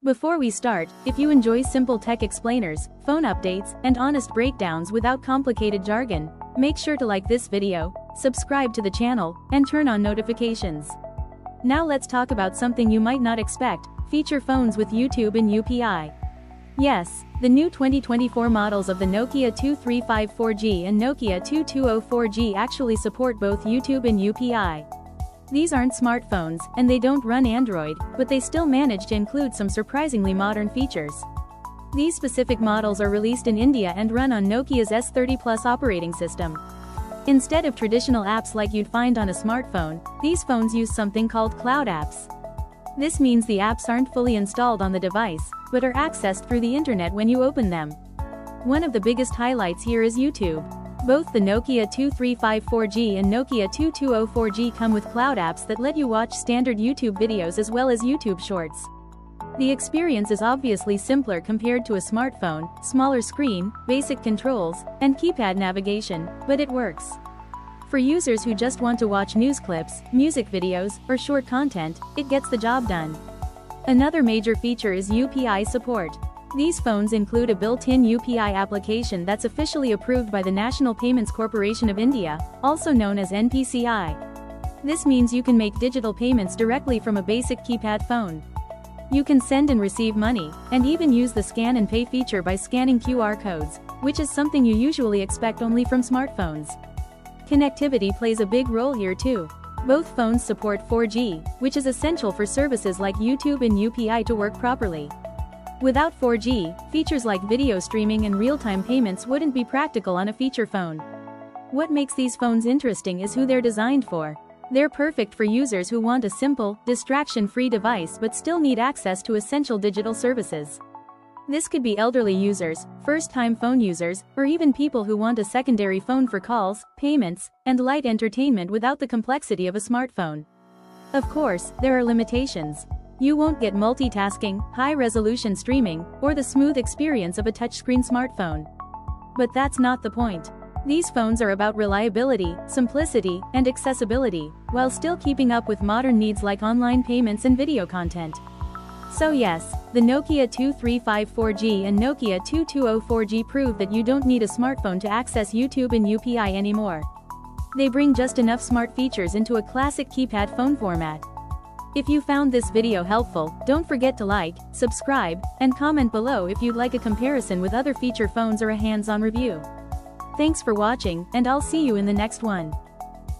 Before we start, if you enjoy simple tech explainers, phone updates, and honest breakdowns without complicated jargon, make sure to like this video, subscribe to the channel, and turn on notifications. Now let's talk about something you might not expect: feature phones with YouTube and UPI. Yes, the new 2024 models of the Nokia 2354G and Nokia 2204G actually support both YouTube and UPI. These aren't smartphones, and they don't run Android, but they still manage to include some surprisingly modern features. These specific models are released in India and run on Nokia's S30 Plus operating system. Instead of traditional apps like you'd find on a smartphone, these phones use something called cloud apps. This means the apps aren't fully installed on the device, but are accessed through the internet when you open them. One of the biggest highlights here is YouTube. Both the Nokia 2354G and Nokia 2204G come with cloud apps that let you watch standard YouTube videos as well as YouTube Shorts. The experience is obviously simpler compared to a smartphone: smaller screen, basic controls, and keypad navigation, but it works. For users who just want to watch news clips, music videos, or short content, it gets the job done. Another major feature is UPI support. These phones include a built-in UPI application that's officially approved by the National Payments Corporation of India, also known as NPCI. This means you can make digital payments directly from a basic keypad phone. You can send and receive money, and even use the scan and pay feature by scanning QR codes, which is something you usually expect only from smartphones. Connectivity plays a big role here too. Both phones support 4G, which is essential for services like YouTube and UPI to work properly. Without 4G, features like video streaming and real-time payments wouldn't be practical on a feature phone. What makes these phones interesting is who they're designed for. They're perfect for users who want a simple, distraction-free device but still need access to essential digital services. This could be elderly users, first-time phone users, or even people who want a secondary phone for calls, payments, and light entertainment without the complexity of a smartphone. Of course, there are limitations. You won't get multitasking, high-resolution streaming, or the smooth experience of a touchscreen smartphone. But that's not the point. These phones are about reliability, simplicity, and accessibility, while still keeping up with modern needs like online payments and video content. So yes, the Nokia 2354G and Nokia 2204G prove that you don't need a smartphone to access YouTube and UPI anymore. They bring just enough smart features into a classic keypad phone format. If you found this video helpful, don't forget to like, subscribe, and comment below if you'd like a comparison with other feature phones or a hands-on review. Thanks for watching, and I'll see you in the next one.